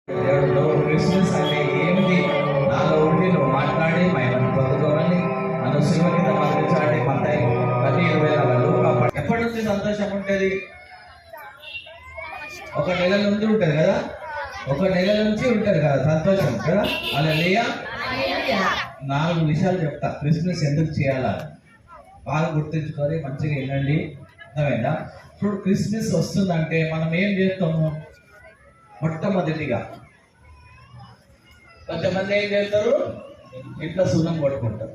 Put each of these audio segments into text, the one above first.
దేవుడు క్రిస్మస్ అంటే ఏమిటి, నాలో ఉండి నువ్వు మాట్లాడి మేము పొందుకోవాలని నన్ను సినిమా కింద పంపించాలి. మతాయి 10:24 ఎప్పటి నుంచి సంతోషం ఉంటుంది? ఒక నెల నుండి ఉంటుంది కదా, ఒక నెల నుంచి ఉంటుంది కదా సంతోషం కదా. హల్లెలూయా. 4 విషయాలు చెప్తా క్రిస్మస్ ఎందుకు చేయాలా, బాగా గుర్తుంచుకొని మంచిగా వినండి, అర్థమైందా? ఇప్పుడు క్రిస్మస్ వస్తుందంటే మనం ఏం చేస్తాము? మొట్టమొదటిగా కొంతమంది ఏం చేస్తారు, ఇంట్లో సున్నం కొట్టుకుంటారు.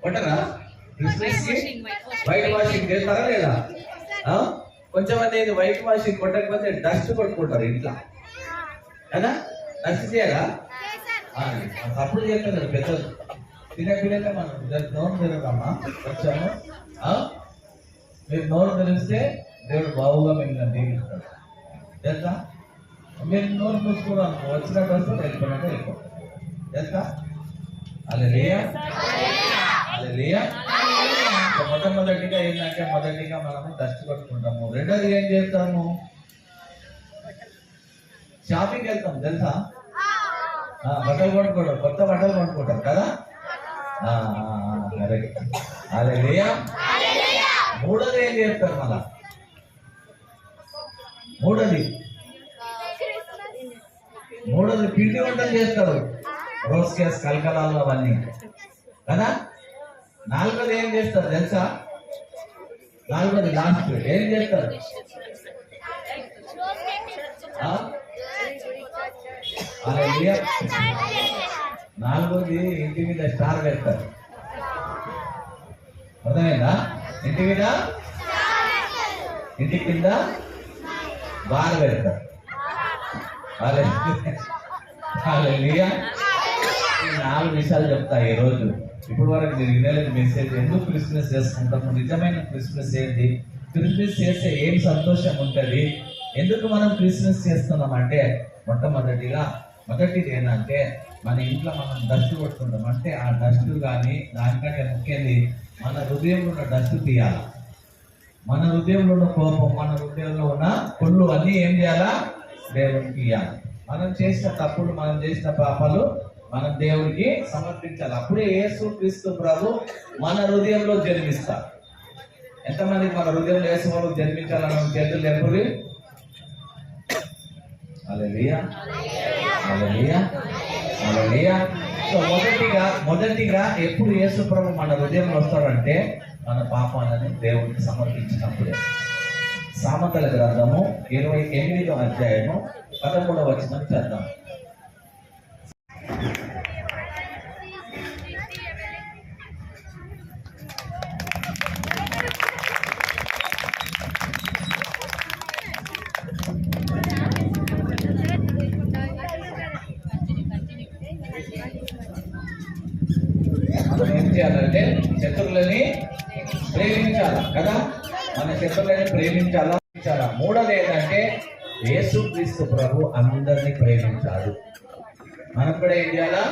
కొట్టరా? క్రిస్మస్ కి వైట్ వాషింగ్ చేస్తారా లేదా? కొంచెమంది వైట్ వాషింగ్ కొట్టకపోతే డస్ట్ కొట్టుకుంటారు ఇంట్లో కదా. డస్ట్ చేయరా? తప్పుడు చేస్తారు పెద్దలు. తినపిల్లలే మనం నోరు తెరదమ్మా వచ్చాము. మీరు నోరు తెరిస్తే దేవుడు బావుగా మిమ్మల్ని దీవిస్తాడు తెలుసా. మీరు నోరు మూసుకోవడం వచ్చినట్టు వస్తే వెళ్ళిపోయినట్టు వెళ్ళిపోతారు తెలుసా. హల్లెలూయా. హల్లెలూయా. మొట్టమొదటిగా ఏంటంటే మొదటిగా మనము డస్ట్ కొట్టుకుంటాము. రెండోది ఏం చేస్తాము? షాపింగ్ వెళ్తాం తెలుసా. బట్టలు కొనుక్కోవడం, కొత్త బట్టలు కొనుక్కుంటాం కదా. కరెక్ట్. హల్లెలూయా. మూడోది ఏం చేస్తారు మళ్ళా? మూడోది పిండి వంటలు చేస్తారు, రోస్ కేస్ కలకలాలు అవన్నీ కదా. నాలుగోది ఏం చేస్తారు తెలుసా? నాలుగోది లాస్ట్ ఏం చేస్తారు? నాలుగోది ఇంటి మీద స్టార్ పెడతారు, అర్థమైందా? ఇంటి మీద ఇంటి కింద బాగా పెడతారు. హల్లెలూయా. 4 విషయాలు చెప్తా ఈరోజు. ఇప్పుడు వరకు నేను వినలేదు మెసేజ్. ఎందుకు క్రిస్మస్ చేసుకుంటాము? నిజమైన క్రిస్మస్ ఏంటి? క్రిస్మస్ చేస్తే ఏం సంతోషం ఉంటుంది? ఎందుకు మనం క్రిస్మస్ చేస్తున్నాం అంటే మొదటిది ఏంటంటే మన ఇంట్లో మనం డస్ట్ కొట్టుకుంటాం. అంటే ఆ డస్ట్ కానీ దానికంటే ముఖ్యంది మన హృదయంలో ఉన్న డస్ట్ తీయాలి. మన హృదయంలో ఉన్న కోపం, మన హృదయంలో ఉన్న కుళ్ళు అన్నీ ఏం చేయాలా? దేవునికి ఇవ్వాలి. మనం చేసిన తప్పులు, మనం చేసిన పాపాలు మనం దేవునికి సమర్పించాలి. అప్పుడే యేసు క్రీస్తు ప్రభు మన హృదయంలో జన్మిస్తారు. ఎంతమందికి మన హృదయంలో యేసు ప్రభు జన్మించాలని చేతులు ఎప్పుడు? హల్లెలూయా. హల్లెలూయా. హల్లెలూయా. సో మొదటిగా ఎప్పుడు యేసు ప్రభు మన హృదయంలో వస్తాడంటే మన పాపాలని దేవునికి సమర్పించినప్పుడే. సామెతల గ్రంథము 28వ అధ్యాయము 13వ వచనం చదువుదాం. మనం ఏం చేయాలంటే శత్రువులని ప్రేమించాలా కదా. మన శత్రువులని ప్రేమించాలా. మూడోది ఏంటంటే యేసుక్రీస్తు ప్రభు అందరినీ ప్రేమించాడు. మనం కూడా ఏం చేయాలా?